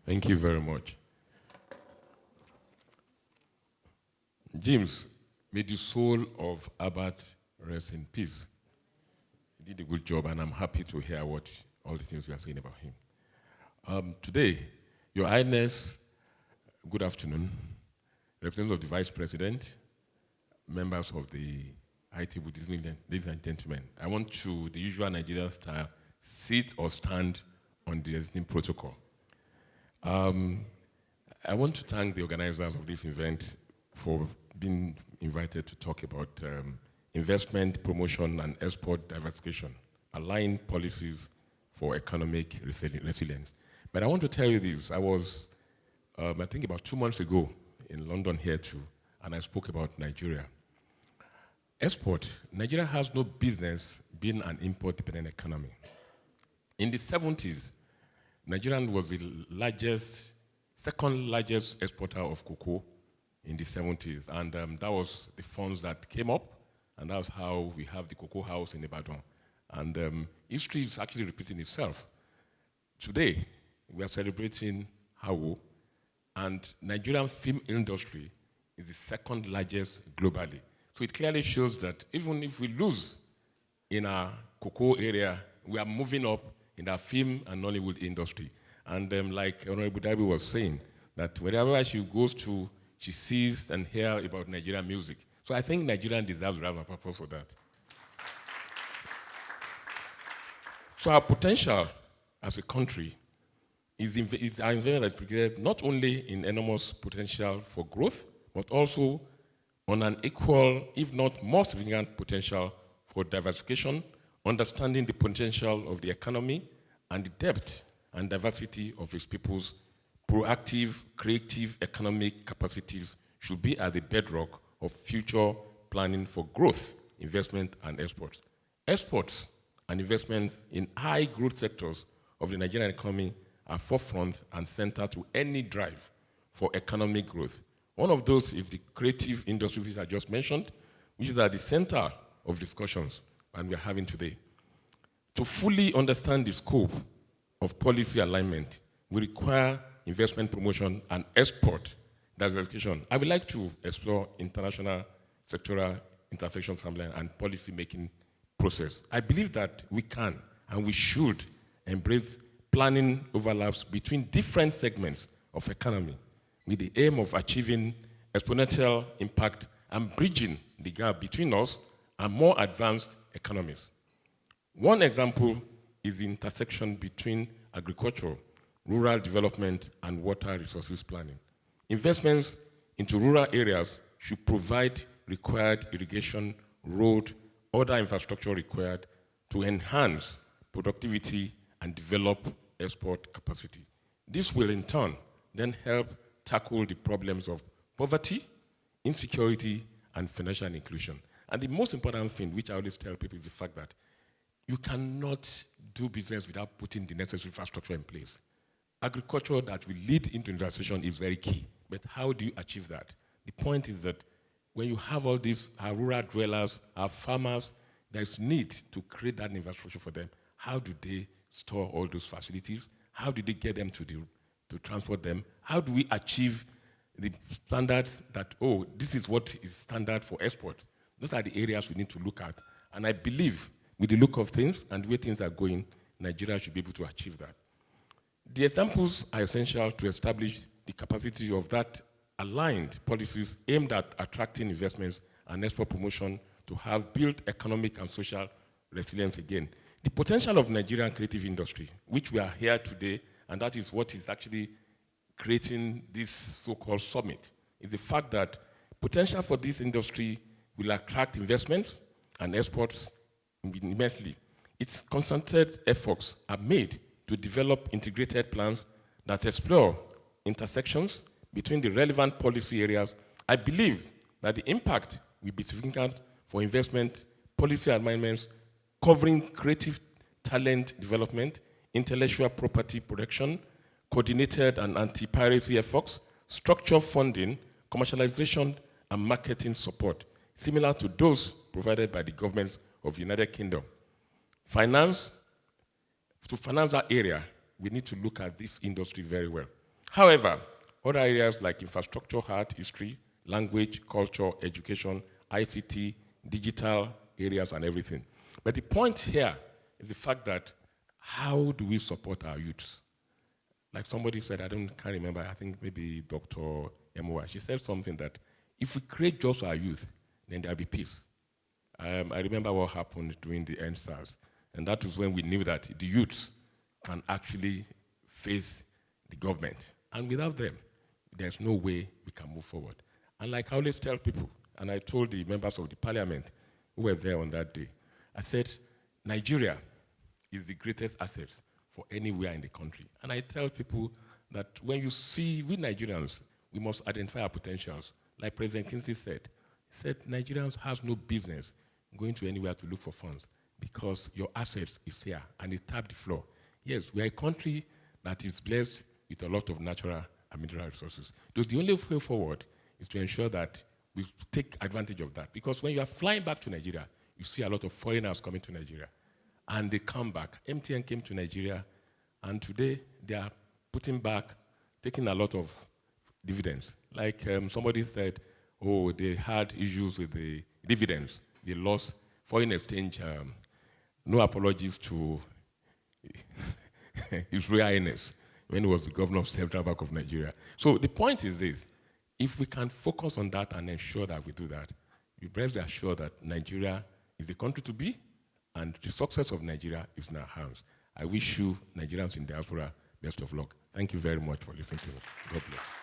Thank you very much. James, may the soul of Albert rest in peace. He did a good job, and I'm happy to hear what all the things you are saying about him. Today, Your Highness, good afternoon, representatives of the Vice President, members of the high table, ladies and gentlemen. I want to, the usual Nigerian style, sit or stand on the existing protocol. I want to thank the organizers of this event for being invited to talk about investment, promotion, and export diversification, aligned policies for economic resilience. But I want to tell you this. I was, I think about 2 months ago in London here too, and I spoke about Nigeria. Export, Nigeria has no business being an import-dependent economy. In the 70s, Nigeria was the second largest exporter of cocoa in the 70s, and that was the funds that came up, and that was how we have the cocoa house in Ibadan. And history is actually repeating itself. Today, we are celebrating Hawo, and Nigerian film industry is the second largest globally. So it clearly shows that even if we lose in our cocoa area, we are moving up in our film and Nollywood industry. And like Honorable Dabi was saying, that wherever she goes to, she sees and hears about Nigerian music. So I think Nigerian deserves a round of applause for that. So our potential as a country is our investment that not only in enormous potential for growth, but also on an equal, if not more significant potential for diversification, understanding the potential of the economy and the depth and diversity of its people's proactive, creative economic capacities should be at the bedrock of future planning for growth, investment, and exports. Exports and investments in high growth sectors of the Nigerian economy are forefront and center to any drive for economic growth. One of those is the creative industry, which I just mentioned, which is at the center of discussions and we are having today. To fully understand the scope of policy alignment, we require investment promotion and export diversification. I would like to explore international sectoral intersection and policy making process. I believe that we can and we should embrace planning overlaps between different segments of economy with the aim of achieving exponential impact and bridging the gap between us and more advanced economies. One example is the intersection between agriculture, rural development, and water resources planning. Investments into rural areas should provide required irrigation, road, other infrastructure required to enhance productivity and develop export capacity. This will in turn then help tackle the problems of poverty, insecurity, and financial inclusion. And the most important thing, which I always tell people, is the fact that you cannot do business without putting the necessary infrastructure in place. Agriculture that will lead into industrialization is very key, but how do you achieve that? The point is that when you have all these, our rural dwellers, our farmers, there's need to create that infrastructure for them. How do they store all those facilities? How do they get them to transport them? How do we achieve the standards that, oh, this is what is standard for export? Those are the areas we need to look at. And I believe with the look of things and the way things are going, Nigeria should be able to achieve that. The examples are essential to establish the capacity of that aligned policies aimed at attracting investments and export promotion to have built economic and social resilience again. The potential of Nigerian creative industry, which we are here today, and that is what is actually creating this so-called summit, is the fact that potential for this industry will attract investments and exports immensely. Its concentrated efforts are made to develop integrated plans that explore intersections between the relevant policy areas. I believe that the impact will be significant for investment, policy amendments, covering creative talent development, intellectual property protection, coordinated and anti-piracy efforts, structural funding, commercialization, and marketing support, similar to those provided by the governments of the United Kingdom. To finance that area, we need to look at this industry very well. However, other areas like infrastructure, art, history, language, culture, education, ICT, digital areas, and everything. But the point here is the fact that how do we support our youths? Like somebody said, can't remember, I think maybe Dr. Emoa, she said something that if we create jobs for our youth, then there'll be peace. I remember what happened during the EndSARS, and that was when we knew that the youths can actually face the government. And without them, there's no way we can move forward. And like I always tell people, and I told the members of the parliament who were there on that day, I said, Nigeria is the greatest asset for anywhere in the country. And I tell people that when you see, we Nigerians, we must identify our potentials. Like President Kingsley said, he said Nigerians has no business going to anywhere to look for funds because your assets is here and it tapped the floor. Yes, we are a country that is blessed with a lot of natural and mineral resources. Thus, the only way forward is to ensure that we take advantage of that. Because when you are flying back to Nigeria, you see a lot of foreigners coming to Nigeria. And they come back. MTN came to Nigeria, and today they are putting back, taking a lot of dividends. Like somebody said, oh, they had issues with the dividends. They lost foreign exchange. No apologies to His Royal Highness when he was the governor of Central Bank of Nigeria. So the point is this. If we can focus on that and ensure that we do that, we best be assured that Nigeria is the country to be, and the success of Nigeria is in our hands. I wish you, Nigerians in diaspora, best of luck. Thank you very much for listening to me. God bless.